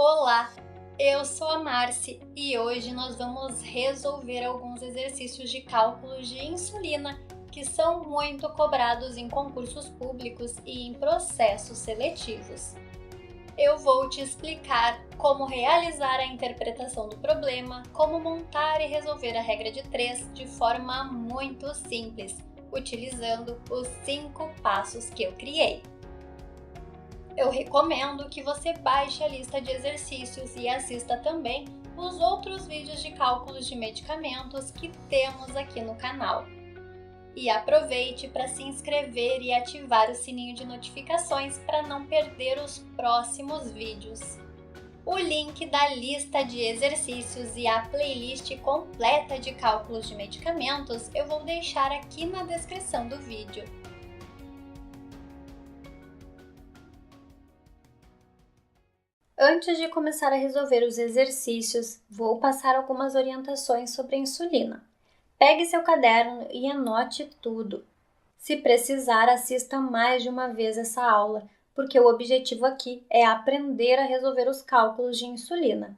Olá, eu sou a Marci e hoje nós vamos resolver alguns exercícios de cálculos de insulina que são muito cobrados em concursos públicos e em processos seletivos. Eu vou te explicar como realizar a interpretação do problema, como montar e resolver a regra de 3 de forma muito simples, utilizando os 5 passos que eu criei. Eu recomendo que você baixe a lista de exercícios e assista também os outros vídeos de cálculos de medicamentos que temos aqui no canal. E aproveite para se inscrever e ativar o sininho de notificações para não perder os próximos vídeos. O link da lista de exercícios e a playlist completa de cálculos de medicamentos eu vou deixar aqui na descrição do vídeo. Antes de começar a resolver os exercícios, vou passar algumas orientações sobre a insulina. Pegue seu caderno e anote tudo. Se precisar, assista mais de uma vez essa aula, porque o objetivo aqui é aprender a resolver os cálculos de insulina.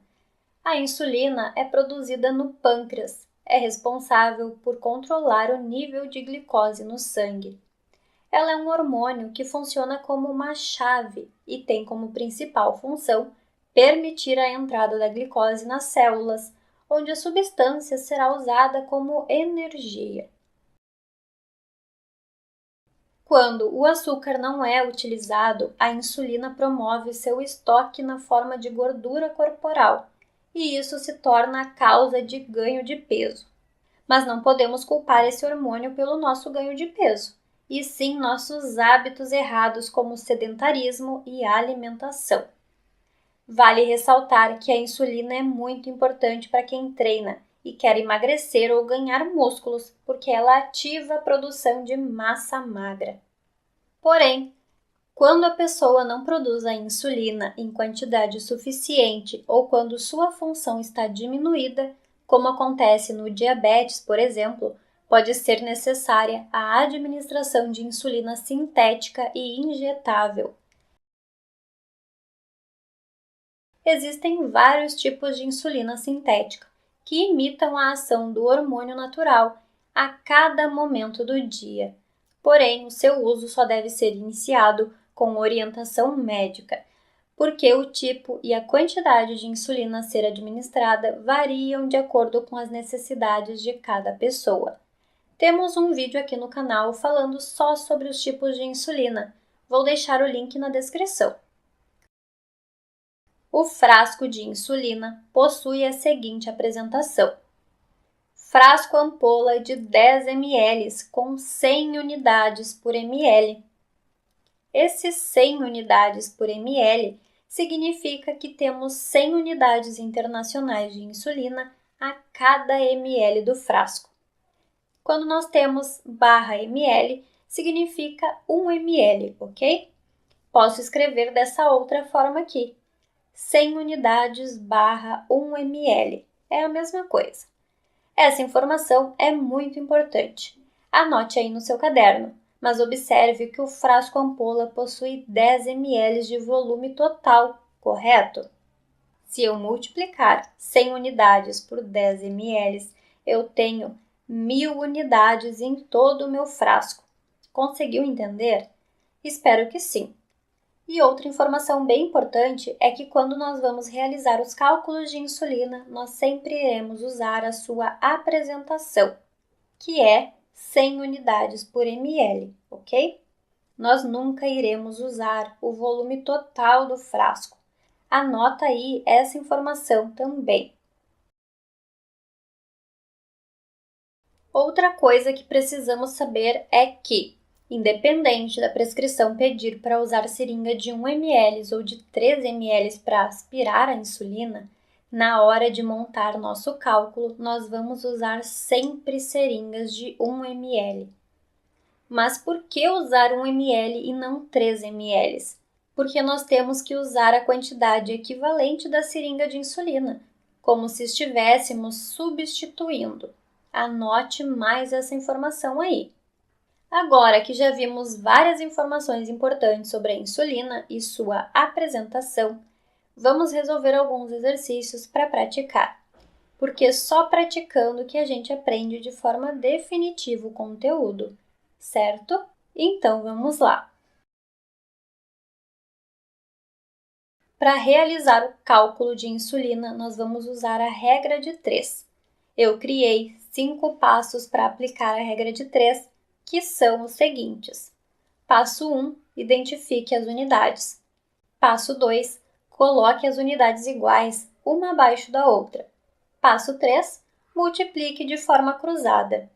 A insulina é produzida no pâncreas, é responsável por controlar o nível de glicose no sangue. Ela é um hormônio que funciona como uma chave e tem como principal função permitir a entrada da glicose nas células, onde a substância será usada como energia. Quando o açúcar não é utilizado, a insulina promove seu estoque na forma de gordura corporal, e isso se torna a causa de ganho de peso. Mas não podemos culpar esse hormônio pelo nosso ganho de peso, e sim nossos hábitos errados como sedentarismo e alimentação. Vale ressaltar que a insulina é muito importante para quem treina e quer emagrecer ou ganhar músculos, porque ela ativa a produção de massa magra. Porém, quando a pessoa não produz a insulina em quantidade suficiente ou quando sua função está diminuída, como acontece no diabetes, por exemplo, pode ser necessária a administração de insulina sintética e injetável. Existem vários tipos de insulina sintética, que imitam a ação do hormônio natural a cada momento do dia. Porém, o seu uso só deve ser iniciado com orientação médica, porque o tipo e a quantidade de insulina a ser administrada variam de acordo com as necessidades de cada pessoa. Temos um vídeo aqui no canal falando só sobre os tipos de insulina. Vou deixar o link na descrição. O frasco de insulina possui a seguinte apresentação: frasco ampola de 10 ml com 100 unidades por ml. Esses 100 unidades por ml significa que temos 100 unidades internacionais de insulina a cada ml do frasco. Quando nós temos barra ml, significa 1 ml, ok? Posso escrever dessa outra forma aqui: 100 unidades barra 1 ml. É a mesma coisa. Essa informação é muito importante. Anote aí no seu caderno, mas observe que o frasco ampola possui 10 ml de volume total, correto? Se eu multiplicar 100 unidades por 10 ml, eu tenho 1000 unidades em todo o meu frasco. Conseguiu entender? Espero que sim. E outra informação bem importante é que quando nós vamos realizar os cálculos de insulina, nós sempre iremos usar a sua apresentação, que é 100 unidades por ml, ok? Nós nunca iremos usar o volume total do frasco. Anota aí essa informação também. Outra coisa que precisamos saber é que, independente da prescrição pedir para usar seringa de 1 ml ou de 3 ml para aspirar a insulina, na hora de montar nosso cálculo, nós vamos usar sempre seringas de 1 ml. Mas por que usar 1 ml e não 3 ml? Porque nós temos que usar a quantidade equivalente da seringa de insulina, como se estivéssemos substituindo. Anote mais essa informação aí. Agora que já vimos várias informações importantes sobre a insulina e sua apresentação, Vamos resolver alguns exercícios para praticar, porque só praticando que a gente aprende de forma definitiva o conteúdo, certo? Então, vamos lá! Para realizar o cálculo de insulina, nós vamos usar a regra de 3. Eu criei 5 passos para aplicar a regra de 3, que são os seguintes. Passo 1, identifique as unidades. Passo 2, coloque as unidades iguais, uma abaixo da outra. Passo 3, multiplique de forma cruzada.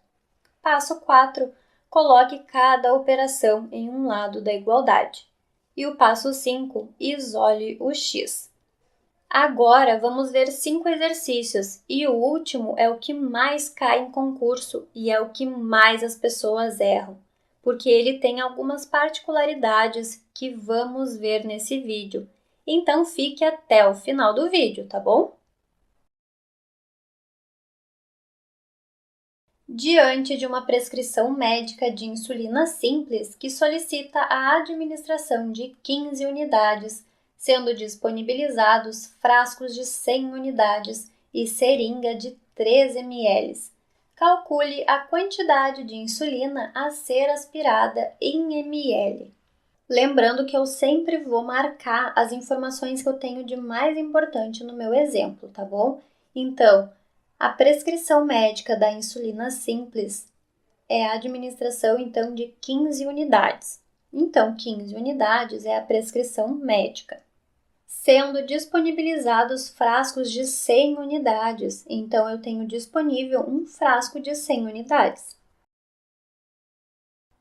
Passo 4, coloque cada operação em um lado da igualdade. E o passo 5, isole o x. Agora, vamos ver 5 exercícios, e o último é o que mais cai em concurso e é o que mais as pessoas erram, porque ele tem algumas particularidades que vamos ver nesse vídeo. Então, fique até o final do vídeo, tá bom? Diante de uma prescrição médica de insulina simples que solicita a administração de 15 unidades, sendo disponibilizados frascos de 100 unidades e seringa de 3 ml. Calcule a quantidade de insulina a ser aspirada em ml. Lembrando que eu sempre vou marcar as informações que eu tenho de mais importante no meu exemplo, tá bom? Então, a prescrição médica da insulina simples é a administração, então, de 15 unidades. Então, 15 unidades é a prescrição médica. Sendo disponibilizados frascos de 100 unidades. Então, eu tenho disponível um frasco de 100 unidades.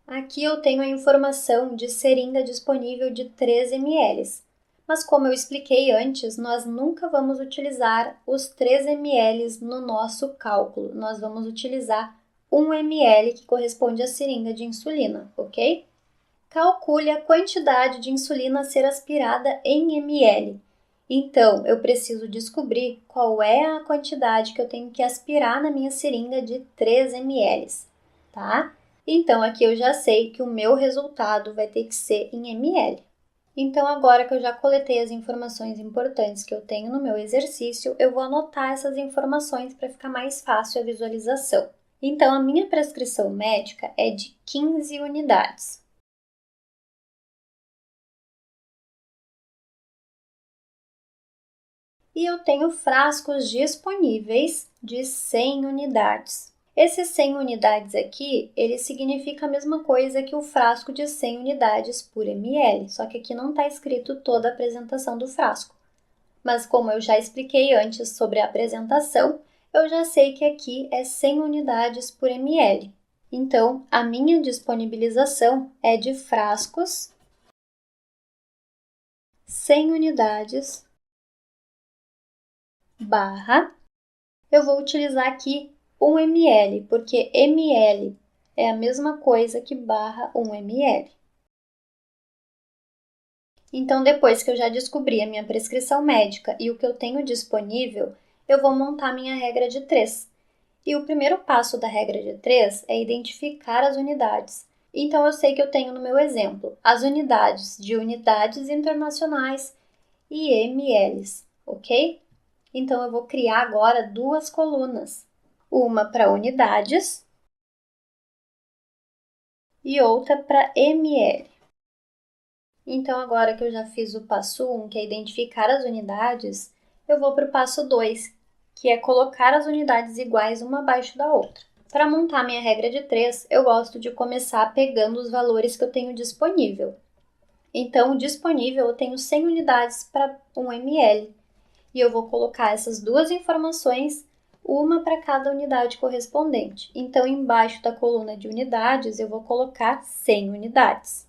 Aqui eu tenho a informação de seringa disponível de 3 ml. Mas como eu expliquei antes, nós nunca vamos utilizar os 3 ml no nosso cálculo. Nós vamos utilizar 1 ml, que corresponde à seringa de insulina, ok? Calcule a quantidade de insulina a ser aspirada em ml. Então, eu preciso descobrir qual é a quantidade que eu tenho que aspirar na minha seringa de 3 ml, tá? Então, aqui eu já sei que o meu resultado vai ter que ser em ml. Então, agora que eu já coletei as informações importantes que eu tenho no meu exercício, eu vou anotar essas informações para ficar mais fácil a visualização. Então, a minha prescrição médica é de 15 unidades. E eu tenho frascos disponíveis de 100 unidades. Esses 100 unidades aqui, ele significa a mesma coisa que o frasco de 100 unidades por ml, só que aqui não está escrito toda a apresentação do frasco. Mas como eu já expliquei antes sobre a apresentação, eu já sei que aqui é 100 unidades por ml. Então, a minha disponibilização é de frascos 100 unidades barra, eu vou utilizar aqui 1 ml, porque ml é a mesma coisa que barra 1 ml. Então, depois que eu já descobri a minha prescrição médica e o que eu tenho disponível, eu vou montar minha regra de 3. E o primeiro passo da regra de 3 é identificar as unidades. Então, eu sei que eu tenho no meu exemplo as unidades de unidades internacionais e mls, ok? Então, eu vou criar agora duas colunas. Uma para unidades e outra para ml. Então, agora que eu já fiz o passo 1, que é identificar as unidades, eu vou para o passo 2, que é colocar as unidades iguais uma abaixo da outra. Para montar minha regra de 3, eu gosto de começar pegando os valores que eu tenho disponível. Então, disponível eu tenho 100 unidades para 1 ml. E eu vou colocar essas duas informações, uma para cada unidade correspondente. Então, embaixo da coluna de unidades, eu vou colocar 100 unidades.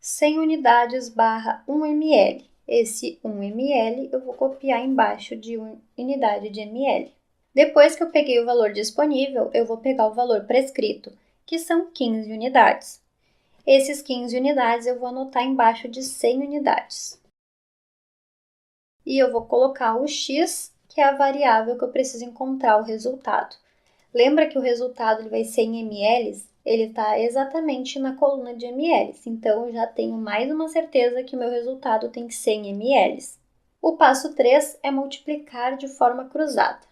100 unidades barra 1 ml. Esse 1 ml eu vou copiar embaixo de unidade de ml. Depois que eu peguei o valor disponível, eu vou pegar o valor prescrito, que são 15 unidades. Esses 15 unidades eu vou anotar embaixo de 100 unidades. E eu vou colocar o x, que é a variável que eu preciso encontrar o resultado. Lembra que o resultado ele vai ser em ml? Ele está exatamente na coluna de ml, então eu já tenho mais uma certeza que o meu resultado tem que ser em ml. O passo 3 é multiplicar de forma cruzada.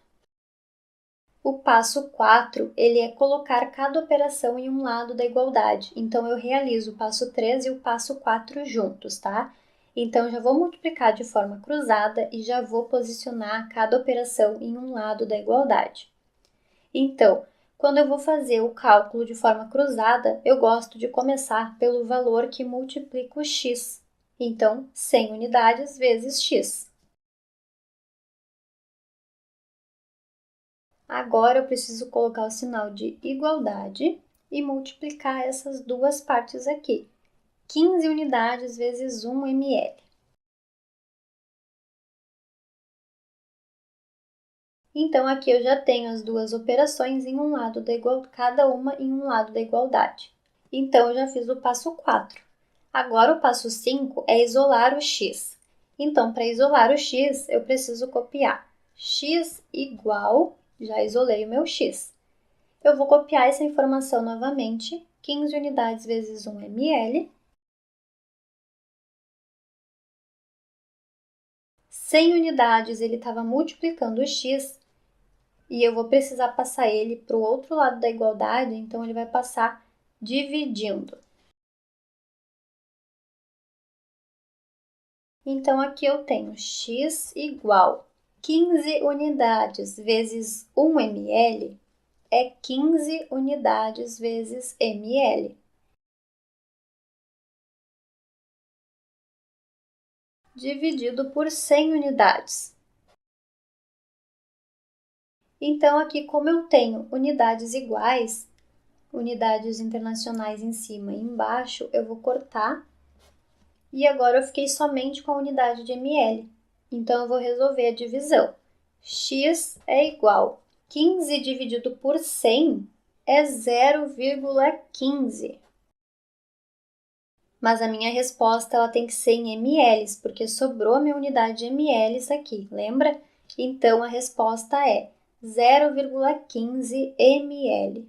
O passo 4, ele é colocar cada operação em um lado da igualdade. Então, eu realizo o passo 3 e o passo 4 juntos, tá? Então, eu já vou multiplicar de forma cruzada e já vou posicionar cada operação em um lado da igualdade. Então, quando eu vou fazer o cálculo de forma cruzada, eu gosto de começar pelo valor que multiplica o x. Então, 100 unidades vezes x. Agora eu preciso colocar o sinal de igualdade e multiplicar essas duas partes aqui. 15 unidades vezes 1 ml. Então, aqui eu já tenho as duas operações em um lado da cada uma em um lado da igualdade. Então, eu já fiz o passo 4. Agora, o passo 5 é isolar o x. Então, para isolar o x, eu preciso copiar x igual, já isolei o meu x. Eu vou copiar essa informação novamente, 15 unidades vezes 1 ml. 100 unidades, ele estava multiplicando o x, e eu vou precisar passar ele para o outro lado da igualdade, então ele vai passar dividindo. Então, aqui eu tenho x igual 15 unidades vezes 1 ml é 15 unidades vezes ml. Dividido por 100 unidades. Então, aqui, como eu tenho unidades iguais, unidades internacionais em cima e embaixo, eu vou cortar. E agora eu fiquei somente com a unidade de ml. Então, eu vou resolver a divisão. X é igual 15 dividido por 100 é 0,15. Mas a minha resposta ela tem que ser em ml, porque sobrou a minha unidade de ml aqui, lembra? Então, a resposta é 0,15 ml.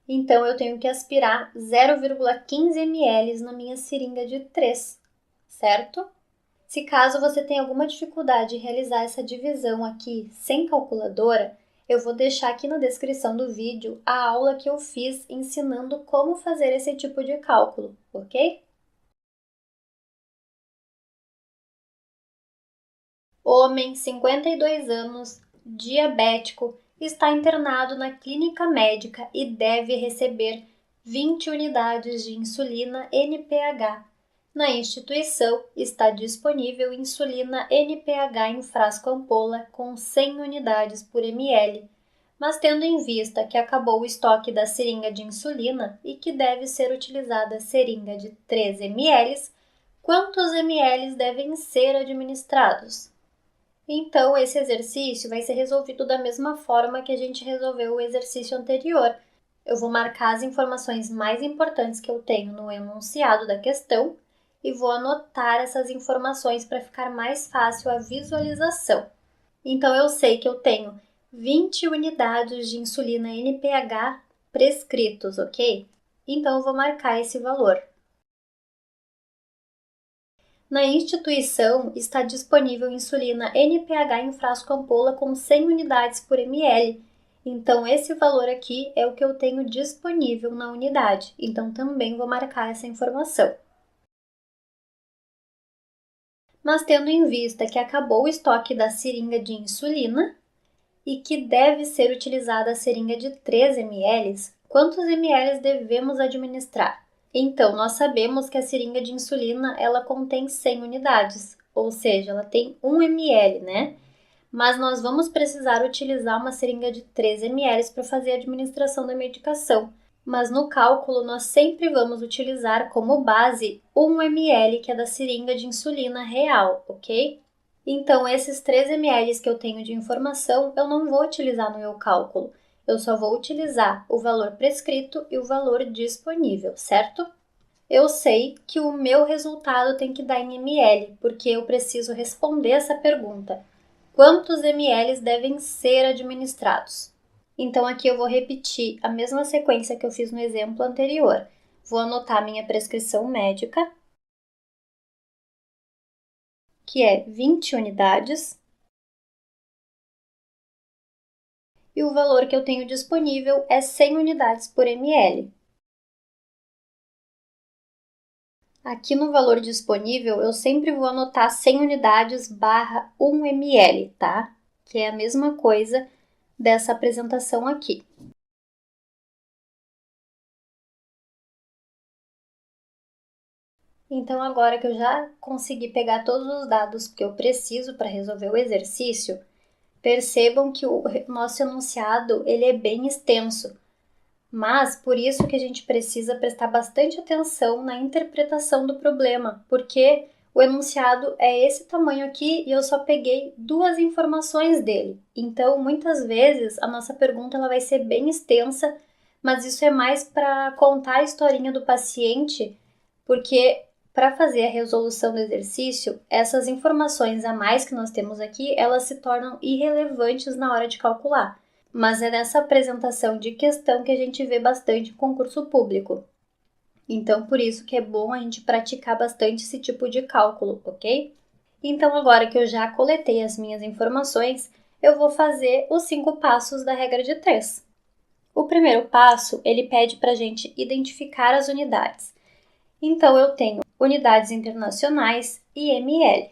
Então, eu tenho que aspirar 0,15 ml na minha seringa de 3, certo? Se caso você tenha alguma dificuldade em realizar essa divisão aqui sem calculadora, eu vou deixar aqui na descrição do vídeo a aula que eu fiz ensinando como fazer esse tipo de cálculo, ok? Homem, 52 anos, diabético, está internado na clínica médica e deve receber 20 unidades de insulina NPH. Na instituição está disponível insulina NPH em frasco ampola com 100 unidades por ml, mas tendo em vista que acabou o estoque da seringa de insulina e que deve ser utilizada a seringa de 3 ml, quantos ml devem ser administrados? Então, esse exercício vai ser resolvido da mesma forma que a gente resolveu o exercício anterior. Eu vou marcar as informações mais importantes que eu tenho no enunciado da questão e vou anotar essas informações para ficar mais fácil a visualização. Então, eu sei que eu tenho 20 unidades de insulina NPH prescritos, ok? Então, eu vou marcar esse valor. Na instituição está disponível insulina NPH em frasco ampola com 100 unidades por ml. Então, esse valor aqui é o que eu tenho disponível na unidade. Então, também vou marcar essa informação. Mas tendo em vista que acabou o estoque da seringa de insulina e que deve ser utilizada a seringa de 3 ml, quantos ml devemos administrar? Então, nós sabemos que a seringa de insulina, ela contém 100 unidades, ou seja, ela tem 1 ml, né? Mas nós vamos precisar utilizar uma seringa de 3 ml para fazer a administração da medicação. Mas no cálculo, nós sempre vamos utilizar como base 1 ml, que é da seringa de insulina real, ok? Então, esses 3 ml que eu tenho de informação, eu não vou utilizar no meu cálculo. Eu só vou utilizar o valor prescrito e o valor disponível, certo? Eu sei que o meu resultado tem que dar em ml, porque eu preciso responder essa pergunta. Quantos ml devem ser administrados? Então, aqui eu vou repetir a mesma sequência que eu fiz no exemplo anterior. Vou anotar minha prescrição médica, que é 20 unidades, e o valor que eu tenho disponível é 100 unidades por ml. Aqui no valor disponível, eu sempre vou anotar 100 unidades barra 1 ml, tá? Que é a mesma coisa dessa apresentação aqui. Então, agora que eu já consegui pegar todos os dados que eu preciso para resolver o exercício, percebam que o nosso enunciado ele é bem extenso, mas por isso que a gente precisa prestar bastante atenção na interpretação do problema, porque o enunciado é esse tamanho aqui e eu só peguei 2 informações dele. Então, muitas vezes, a nossa pergunta ela vai ser bem extensa, mas isso é mais para contar a historinha do paciente, porque para fazer a resolução do exercício, essas informações a mais que nós temos aqui, elas se tornam irrelevantes na hora de calcular. Mas é nessa apresentação de questão que a gente vê bastante em concurso público. Então, por isso que é bom a gente praticar bastante esse tipo de cálculo, ok? Então, agora que eu já coletei as minhas informações, eu vou fazer os 5 passos da regra de 3. O primeiro passo, ele pede para a gente identificar as unidades. Então, eu tenho unidades internacionais e ml.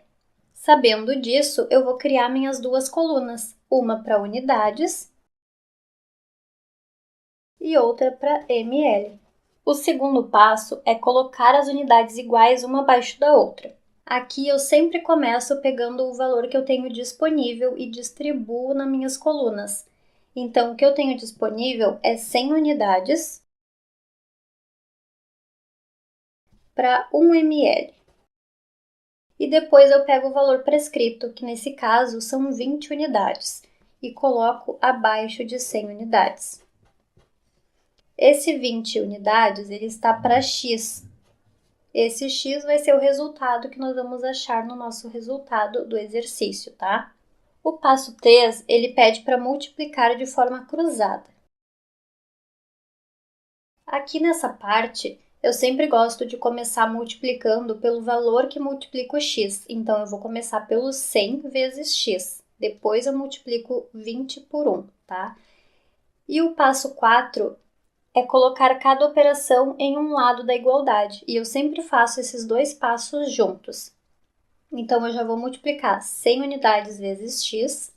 Sabendo disso, eu vou criar minhas 2 colunas, uma para unidades e outra para ml. O segundo passo é colocar as unidades iguais uma abaixo da outra. Aqui eu sempre começo pegando o valor que eu tenho disponível e distribuo nas minhas colunas. Então, o que eu tenho disponível é 100 unidades para 1 ml. E depois eu pego o valor prescrito, que nesse caso são 20 unidades, e coloco abaixo de 100 unidades. Esse 20 unidades ele está para x. Esse x vai ser o resultado que nós vamos achar no nosso resultado do exercício, tá? O passo 3, ele pede para multiplicar de forma cruzada. Aqui nessa parte, eu sempre gosto de começar multiplicando pelo valor que multiplica o x. Então, eu vou começar pelo 100 vezes x. Depois, eu multiplico 20 por 1, tá? E o passo 4 é colocar cada operação em um lado da igualdade. E eu sempre faço esses 2 passos juntos. Então, eu já vou multiplicar 100 unidades vezes x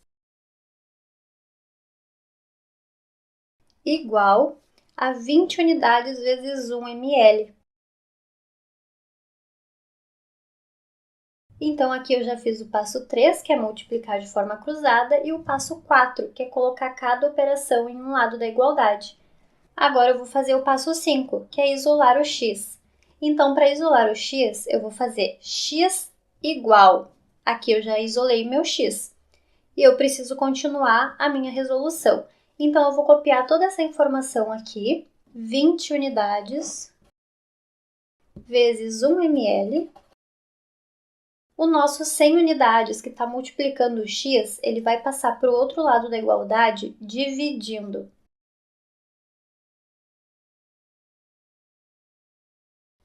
igual a 20 unidades vezes 1 ml. Então, aqui eu já fiz o passo 3, que é multiplicar de forma cruzada, e o passo 4, que é colocar cada operação em um lado da igualdade. Agora eu vou fazer o passo 5, que é isolar o x. Então, para isolar o x, eu vou fazer x igual. Aqui eu já isolei meu x. E eu preciso continuar a minha resolução. Então, eu vou copiar toda essa informação aqui, 20 unidades vezes 1 ml. O nosso 100 unidades, que está multiplicando o x, ele vai passar para o outro lado da igualdade, dividindo.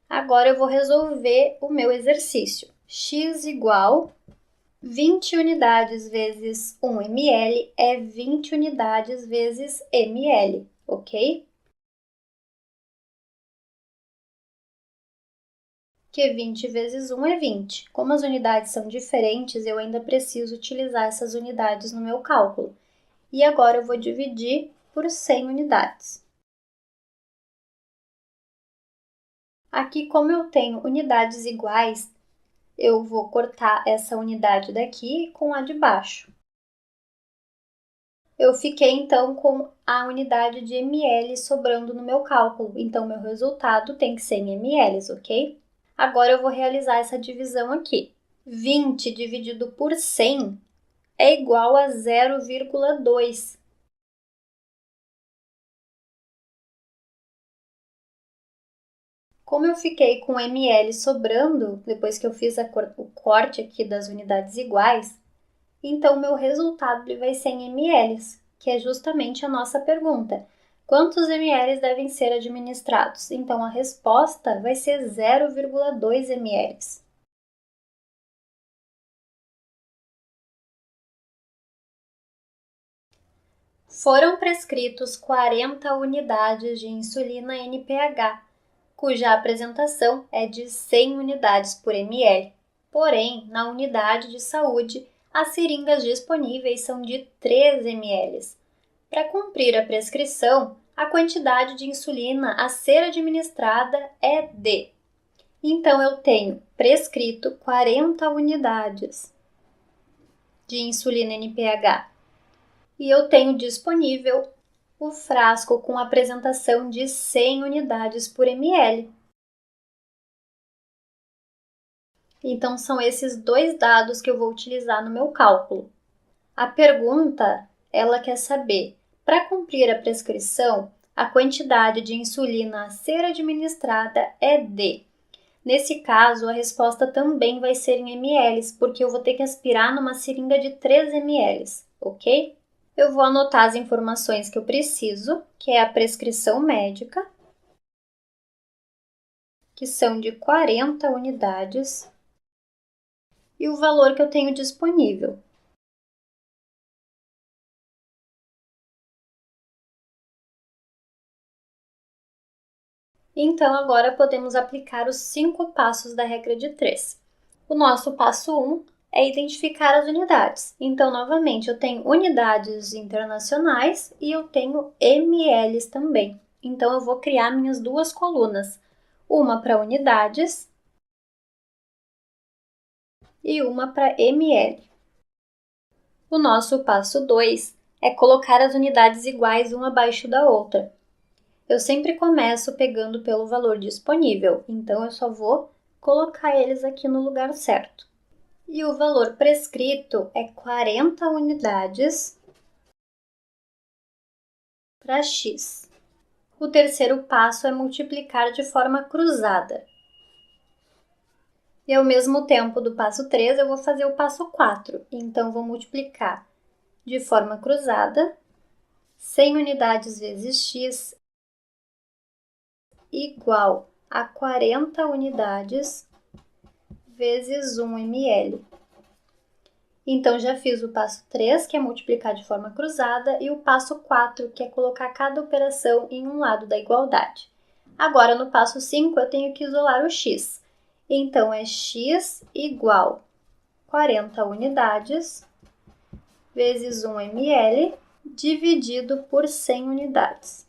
Agora eu vou resolver o meu exercício. X igual 20 unidades vezes 1 ml é 20 unidades vezes ml, ok? Que 20 vezes 1 é 20. Como as unidades são diferentes, eu ainda preciso utilizar essas unidades no meu cálculo. E agora eu vou dividir por 100 unidades. Aqui, como eu tenho unidades iguais, eu vou cortar essa unidade daqui com a de baixo. Eu fiquei, então, com a unidade de ml sobrando no meu cálculo. Então, meu resultado tem que ser em ml, ok? Agora, eu vou realizar essa divisão aqui. 20 dividido por 100 é igual a 0,2. Como eu fiquei com ml sobrando, depois que eu fiz o corte aqui das unidades iguais, então meu resultado vai ser em ml. que é justamente a nossa pergunta. Quantos ml devem ser administrados? Então, a resposta vai ser 0,2 ml. Foram prescritos 40 unidades de insulina NPH, cuja apresentação é de 100 unidades por ml. Porém, na unidade de saúde, as seringas disponíveis são de 3 ml. Para cumprir a prescrição, a quantidade de insulina a ser administrada é de. Então, eu tenho prescrito 40 unidades de insulina NPH e eu tenho disponível o frasco com apresentação de 100 unidades por ml. Então, são esses dois dados que eu vou utilizar no meu cálculo. A pergunta, ela quer saber, para cumprir a prescrição, a quantidade de insulina a ser administrada é de. Nesse caso, a resposta também vai ser em ml, porque eu vou ter que aspirar numa seringa de 3 ml, ok? Eu vou anotar as informações que eu preciso, que é a prescrição médica, que são de 40 unidades, e o valor que eu tenho disponível. Então, agora podemos aplicar os 5 passos da regra de 3. O nosso passo 1 é identificar as unidades. Então, novamente, eu tenho unidades internacionais e eu tenho ml também. Então, eu vou criar minhas duas colunas, uma para unidades e uma para ml. O nosso passo 2 é colocar as unidades iguais uma abaixo da outra. Eu sempre começo pegando pelo valor disponível, então eu só vou colocar eles aqui no lugar certo. E o valor prescrito é 40 unidades para x. O terceiro passo é multiplicar de forma cruzada. E ao mesmo tempo do passo 3, eu vou fazer o passo 4. Então, vou multiplicar de forma cruzada 100 unidades vezes x igual a 40 unidades vezes 1 ml. Então, já fiz o passo 3, que é multiplicar de forma cruzada, e o passo 4, que é colocar cada operação em um lado da igualdade. Agora, no passo 5, eu tenho que isolar o x. Então, é x igual 40 unidades vezes 1 ml dividido por 100 unidades.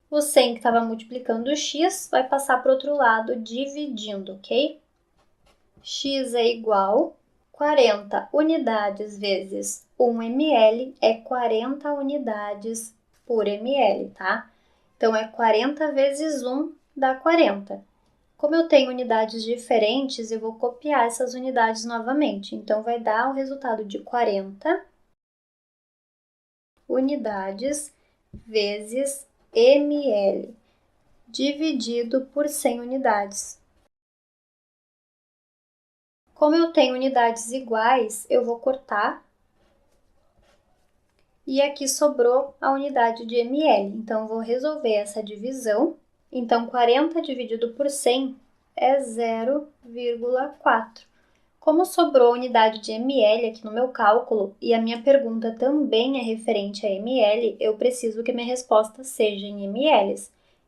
O 100 que estava multiplicando o x vai passar para o outro lado dividindo, ok? X é igual 40 unidades vezes 1 ml é 40 unidades por ml, tá? Então, é 40 vezes 1 dá 40. Como eu tenho unidades diferentes, eu vou copiar essas unidades novamente. Então, vai dar o resultado de 40 unidades vezes ml, dividido por 100 unidades. Como eu tenho unidades iguais, eu vou cortar. E aqui sobrou a unidade de ml. Então, eu vou resolver essa divisão. Então, 40 dividido por 100 é 0,4. Como sobrou a unidade de ml aqui no meu cálculo, e a minha pergunta também é referente a ml, eu preciso que a minha resposta seja em ml.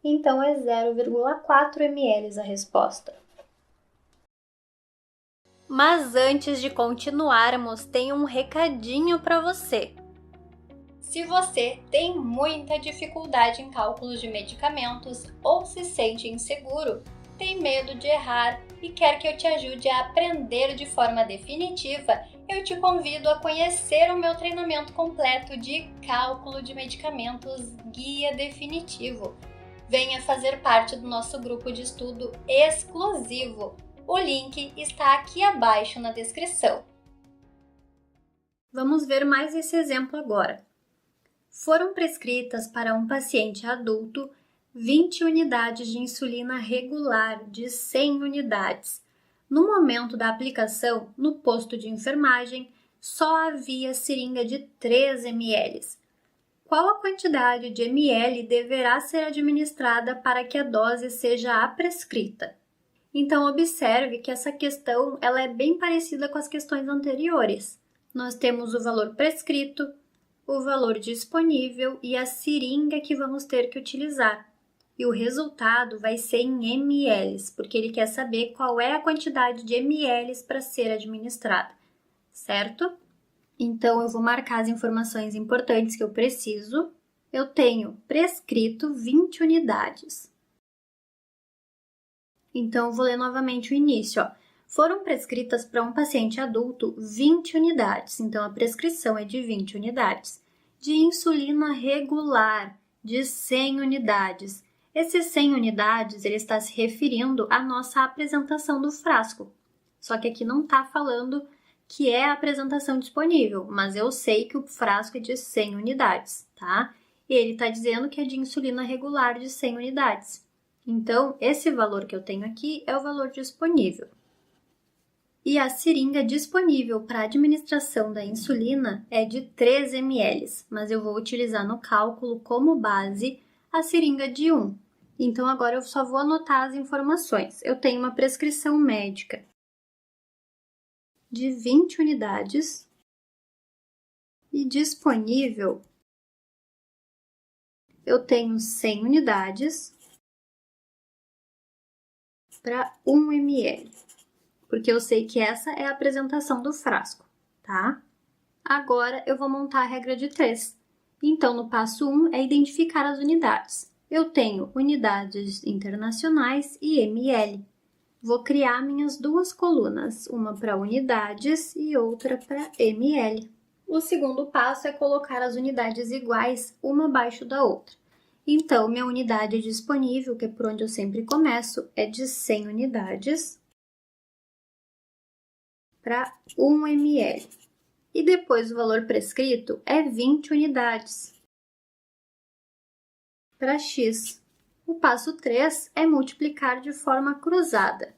Então, é 0,4 ml a resposta. Mas antes de continuarmos, tenho um recadinho para você. Se você tem muita dificuldade em cálculos de medicamentos ou se sente inseguro, tem medo de errar e quer que eu te ajude a aprender de forma definitiva, eu te convido a conhecer o meu treinamento completo de cálculo de medicamentos Guia Definitivo. Venha fazer parte do nosso grupo de estudo exclusivo. O link está aqui abaixo na descrição. Vamos ver mais esse exemplo agora. Foram prescritas para um paciente adulto 20 unidades de insulina regular de 100 unidades. No momento da aplicação, no posto de enfermagem, só havia seringa de 3 ml. Qual a quantidade de ml deverá ser administrada para que a dose seja a prescrita? Então, observe que essa questão ela é bem parecida com as questões anteriores. Nós temos o valor prescrito, o valor disponível e a seringa que vamos ter que utilizar. E o resultado vai ser em ml, porque ele quer saber qual é a quantidade de ml para ser administrada, certo? Então, eu vou marcar as informações importantes que eu preciso. Eu tenho prescrito 20 unidades. Então, eu vou ler novamente o início. Foram prescritas para um paciente adulto 20 unidades. Então, a prescrição é de 20 unidades. De insulina regular, de 100 unidades. Esses 100 unidades, ele está se referindo à nossa apresentação do frasco. Só que aqui não está falando que é a apresentação disponível, mas eu sei que o frasco é de 100 unidades, tá? E ele está dizendo que é de insulina regular de 100 unidades. Então, esse valor que eu tenho aqui é o valor disponível. E a seringa disponível para administração da insulina é de 3 ml, mas eu vou utilizar no cálculo como base a seringa de 1. Então, agora eu só vou anotar as informações. Eu tenho uma prescrição médica de 20 unidades e disponível eu tenho 100 unidades para 1 ml, porque eu sei que essa é a apresentação do frasco, tá? Agora eu vou montar a regra de 3. Então, no passo 1 é identificar as unidades. Eu tenho unidades internacionais e ml. Vou criar minhas duas colunas, uma para unidades e outra para ml. O segundo passo é colocar as unidades iguais, uma abaixo da outra. Então, minha unidade disponível, que é por onde eu sempre começo, é de 100 unidades para 1 ml. E depois o valor prescrito é 20 unidades para x. O passo 3 é multiplicar de forma cruzada.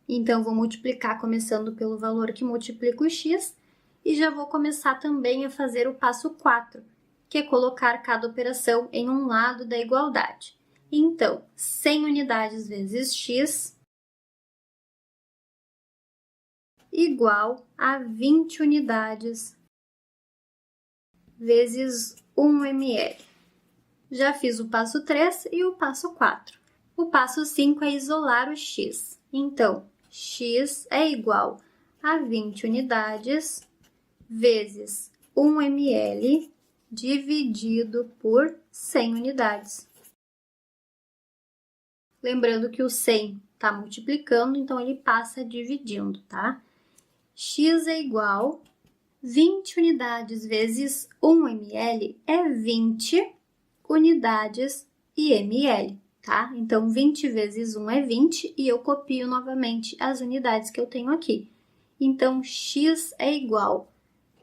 Então, vou multiplicar começando pelo valor que multiplica o x e já vou começar também a fazer o passo 4, que é colocar cada operação em um lado da igualdade. Então, 100 unidades vezes x igual a 20 unidades vezes 1 ml. Já fiz o passo 3 e o passo 4. O passo 5 é isolar o x. Então, x é igual a 20 unidades vezes 1 ml dividido por 100 unidades. Lembrando que o 100 está multiplicando, então ele passa dividindo, tá? X é igual 20 unidades vezes 1 ml é 20 unidades e ml, tá? Então, 20 vezes 1 é 20 e eu copio novamente as unidades que eu tenho aqui. Então, x é igual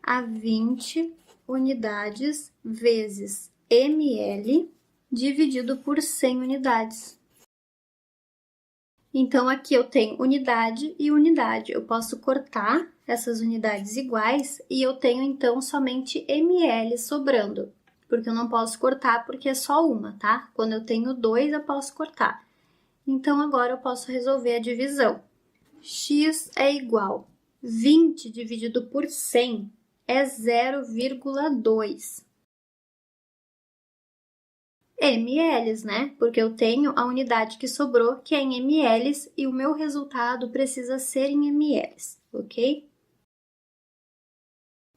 a 20 unidades vezes ml dividido por 100 unidades. Então, aqui eu tenho unidade e unidade. Eu posso cortar essas unidades iguais e eu tenho, então, somente ml sobrando. Porque eu não posso cortar porque é só uma, tá? Quando eu tenho 2, eu posso cortar. Então, agora eu posso resolver a divisão. X é igual 20 dividido por 100 é 0,2 ml, né? Porque eu tenho a unidade que sobrou, que é em ml, e o meu resultado precisa ser em ml, ok?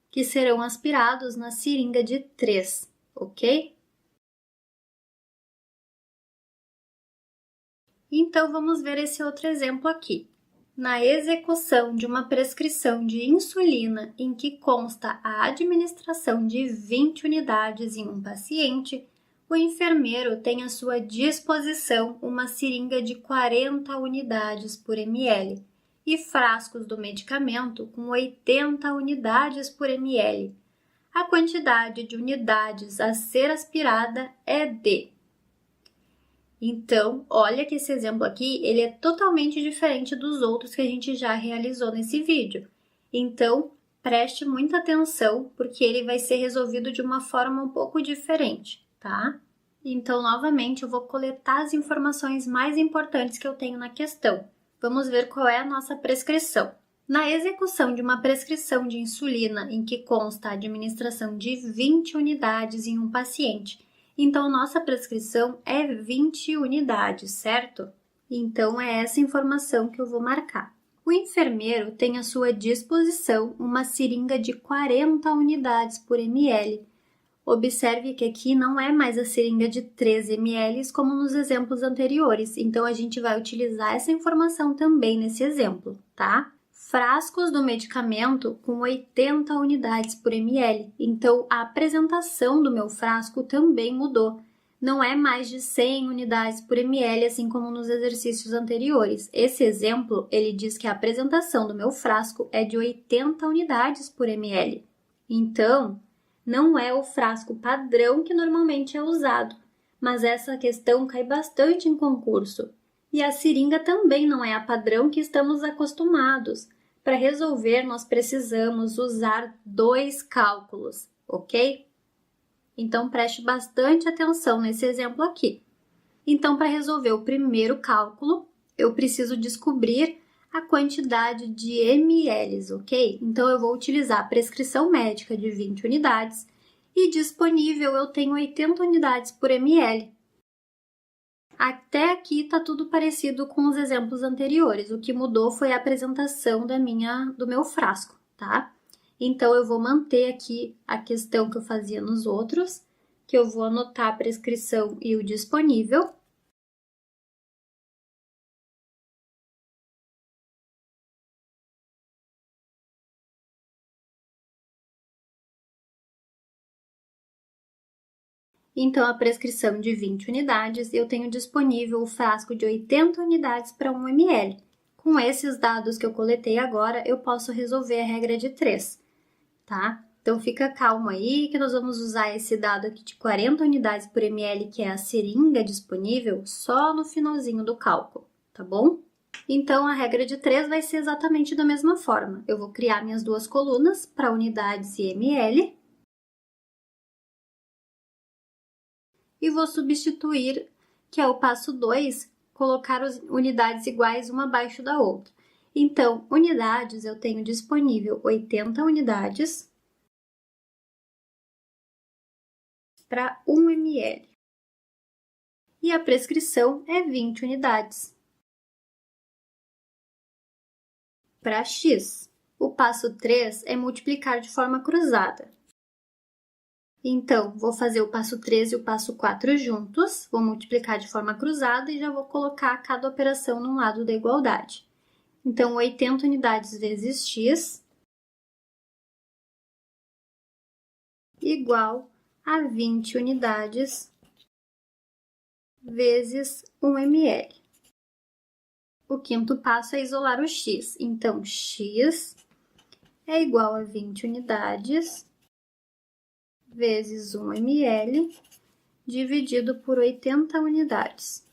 Que serão aspirados na seringa de 3, ok? Então, vamos ver esse outro exemplo aqui. Na execução de uma prescrição de insulina em que consta a administração de 20 unidades em um paciente, o enfermeiro tem à sua disposição uma seringa de 40 unidades por ml e frascos do medicamento com 80 unidades por ml. A quantidade de unidades a ser aspirada é de. Então, olha que esse exemplo aqui, ele é totalmente diferente dos outros que a gente já realizou nesse vídeo. Então, Preste muita atenção, porque ele vai ser resolvido de uma forma um pouco diferente, tá? Então, novamente, eu vou coletar as informações mais importantes que eu tenho na questão. Vamos ver qual é a nossa prescrição. Na execução de uma prescrição de insulina em que consta a administração de 20 unidades em um paciente, então nossa prescrição é 20 unidades, certo? Então, é essa informação que eu vou marcar. O enfermeiro tem à sua disposição uma seringa de 40 unidades por ml. Observe que aqui não é mais a seringa de 3 ml como nos exemplos anteriores, então a gente vai utilizar essa informação também nesse exemplo, tá? Frascos do medicamento com 80 unidades por ml, então a apresentação do meu frasco também mudou. Não é mais de 100 unidades por ml, assim como nos exercícios anteriores. Esse exemplo, ele diz que a apresentação do meu frasco é de 80 unidades por ml. Então, não é o frasco padrão que normalmente é usado, mas essa questão cai bastante em concurso. E a seringa também não é a padrão que estamos acostumados. Para resolver, nós precisamos usar 2 cálculos, ok? Então, preste bastante atenção nesse exemplo aqui. Então, para resolver o primeiro cálculo, eu preciso descobrir a quantidade de ml, ok? Então, eu vou utilizar a prescrição médica de 20 unidades e disponível eu tenho 80 unidades por ml. Até aqui está tudo parecido com os exemplos anteriores. O que mudou foi a apresentação do meu frasco, tá? Então, eu vou manter aqui a questão que eu fazia nos outros, que eu vou anotar a prescrição e o disponível. Então, a prescrição de 20 unidades, eu tenho disponível o frasco de 80 unidades para 1 ml. Com esses dados que eu coletei agora, eu posso resolver a regra de 3, tá? Então, fica calmo aí que nós vamos usar esse dado aqui de 40 unidades por ml, que é a seringa disponível, só no finalzinho do cálculo, tá bom? Então, a regra de 3 vai ser exatamente da mesma forma. Eu vou criar minhas 2 colunas para unidades e ml e vou substituir, que é o passo 2, colocar as unidades iguais uma abaixo da outra. Então, unidades, eu tenho disponível 80 unidades para 1 ml. E a prescrição é 20 unidades para X. O passo 3 é multiplicar de forma cruzada. Então, vou fazer o passo 3 e o passo 4 juntos, vou multiplicar de forma cruzada e já vou colocar cada operação num lado da igualdade. Então, 80 unidades vezes X igual a 20 unidades vezes 1 ml. O quinto passo é isolar o X. Então, X é igual a 20 unidades vezes 1 ml dividido por 80 unidades.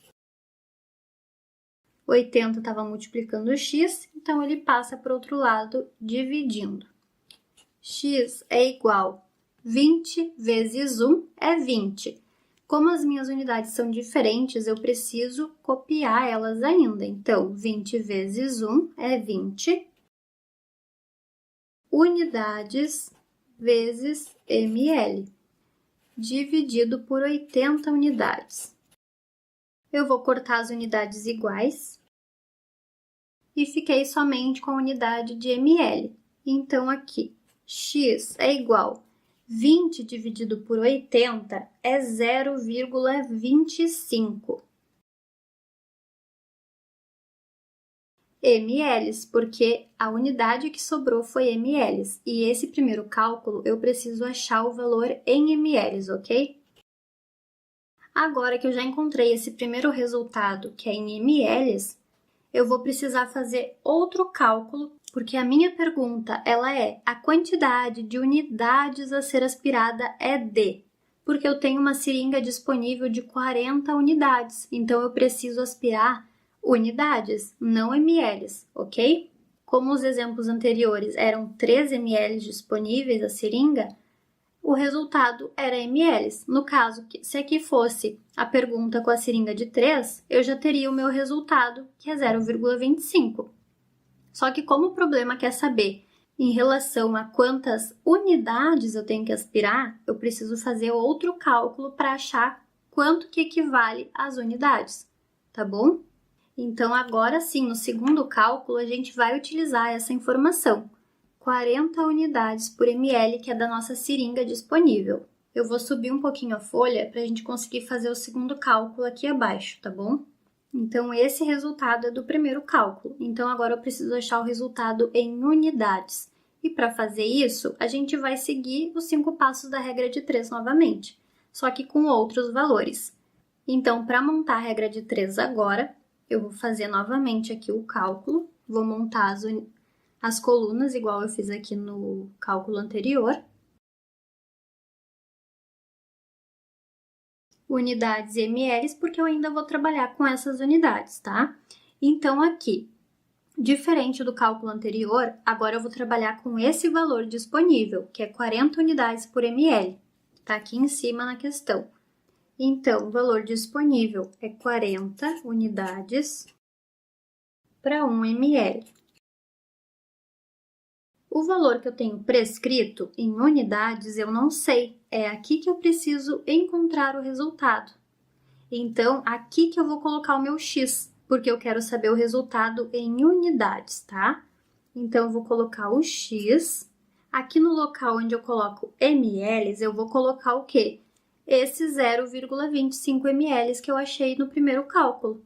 80 estava multiplicando o X, então ele passa para o outro lado dividindo. X é igual a 20 vezes 1 é 20. Como as minhas unidades são diferentes, eu preciso copiar elas ainda. Então, 20 vezes 1 é 20 unidades vezes ml, dividido por 80 unidades. Eu vou cortar as unidades iguais e fiquei somente com a unidade de ml. Então, aqui, X é igual a 20 dividido por 80 é 0,25 ml, porque a unidade que sobrou foi ml. E esse primeiro cálculo eu preciso achar o valor em ml, ok? Agora que eu já encontrei esse primeiro resultado, que é em ml, eu vou precisar fazer outro cálculo, porque a minha pergunta ela é: a quantidade de unidades a ser aspirada é de? Porque eu tenho uma seringa disponível de 40 unidades, então eu preciso aspirar unidades, não ml, ok? como os exemplos anteriores eram 3 ml disponíveis a seringa, o resultado era ml. No caso, se aqui fosse a pergunta com a seringa de 3, eu já teria o meu resultado, que é 0,25. Só que como o problema quer saber em relação a quantas unidades eu tenho que aspirar, eu preciso fazer outro cálculo para achar quanto que equivale às unidades, tá bom? Então, agora sim, no segundo cálculo, a gente vai utilizar essa informação, 40 unidades por ml, que é da nossa seringa disponível. Eu vou subir um pouquinho a folha para a gente conseguir fazer o segundo cálculo aqui abaixo, tá bom? Então, esse resultado é do primeiro cálculo. Então, agora eu preciso achar o resultado em unidades. E para fazer isso, a gente vai seguir os 5 passos da regra de 3 novamente, só que com outros valores. Então, para montar a regra de 3 agora, eu vou fazer novamente aqui o cálculo, vou montar as colunas, igual eu fiz aqui no cálculo anterior. Unidades e ml, porque eu ainda vou trabalhar com essas unidades, tá? Então, aqui, diferente do cálculo anterior, agora eu vou trabalhar com esse valor disponível, que é 40 unidades por ml. Tá aqui em cima na questão. Então, o valor disponível é 40 unidades para 1 ml. O valor que eu tenho prescrito em unidades eu não sei, é aqui que eu preciso encontrar o resultado. Então, aqui que eu vou colocar o meu x, porque eu quero saber o resultado em unidades, tá? Então, eu vou colocar o x. Aqui no local onde eu coloco ml, eu vou colocar o quê? Esse 0,25 ml que eu achei no primeiro cálculo.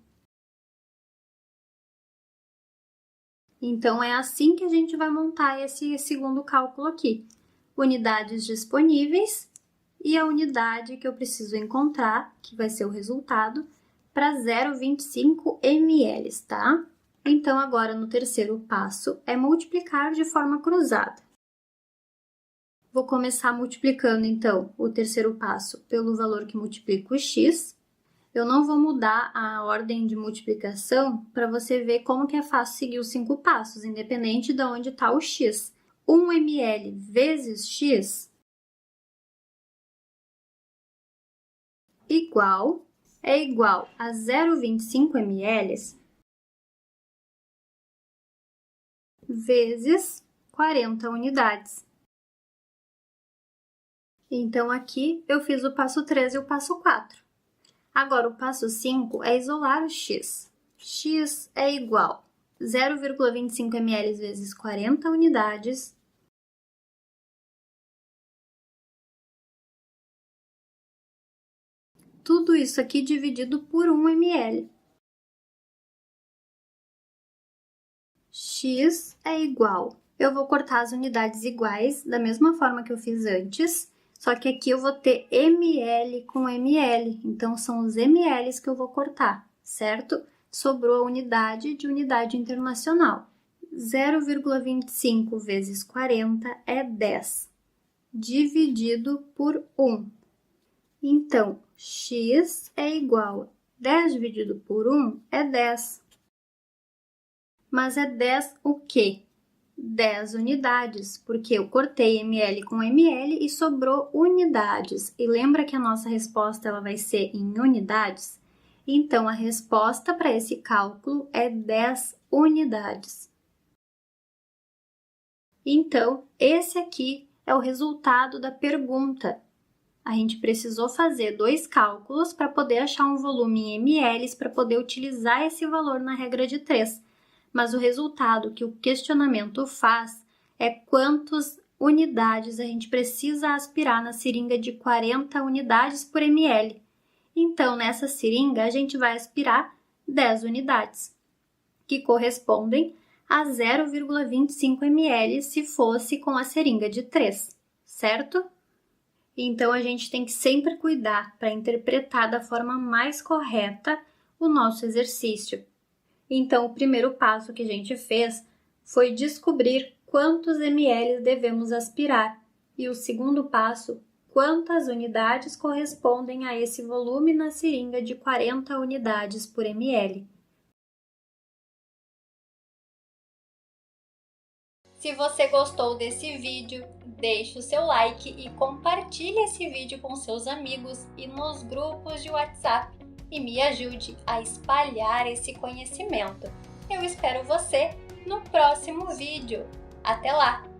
Então, é assim que a gente vai montar esse segundo cálculo aqui. Unidades disponíveis e a unidade que eu preciso encontrar, que vai ser o resultado, para 0,25 ml, tá? Então, agora no terceiro passo é multiplicar de forma cruzada. Vou começar multiplicando, então, o terceiro passo pelo valor que multiplica o x. Eu não vou mudar a ordem de multiplicação para você ver como que é fácil seguir os 5 passos, independente de onde está o x. 1 ml vezes x é igual a 0,25 ml vezes 40 unidades. Então, aqui eu fiz o passo 3 e o passo 4. Agora, o passo 5 é isolar o x. X é igual a 0,25 ml vezes 40 unidades tudo isso aqui dividido por 1 ml. X é igual. Eu vou cortar as unidades iguais, da mesma forma que eu fiz antes, só que aqui eu vou ter ml com ml, então são os ml que eu vou cortar, certo? Sobrou a unidade de unidade internacional. 0,25 vezes 40 é 10, dividido por 1. Então, x é igual a 10 dividido por 1 é 10. Mas é 10 o quê? 10 unidades, porque eu cortei ml com ml e sobrou unidades. E lembra que a nossa resposta ela vai ser em unidades? Então, a resposta para esse cálculo é 10 unidades. Então, esse aqui é o resultado da pergunta. A gente precisou fazer 2 cálculos para poder achar um volume em ml para poder utilizar esse valor na regra de 3. Mas o resultado que o questionamento faz é quantas unidades a gente precisa aspirar na seringa de 40 unidades por ml. Então, nessa seringa, a gente vai aspirar 10 unidades, que correspondem a 0,25 ml se fosse com a seringa de 3, certo? Então, a gente tem que sempre cuidar para interpretar da forma mais correta o nosso exercício. Então, o primeiro passo que a gente fez foi descobrir quantos ml devemos aspirar. E o segundo passo, quantas unidades correspondem a esse volume na seringa de 40 unidades por ml. Se você gostou desse vídeo, deixe o seu like e compartilhe esse vídeo com seus amigos e nos grupos de WhatsApp e me ajude a espalhar esse conhecimento. Eu espero você no próximo vídeo. Até lá!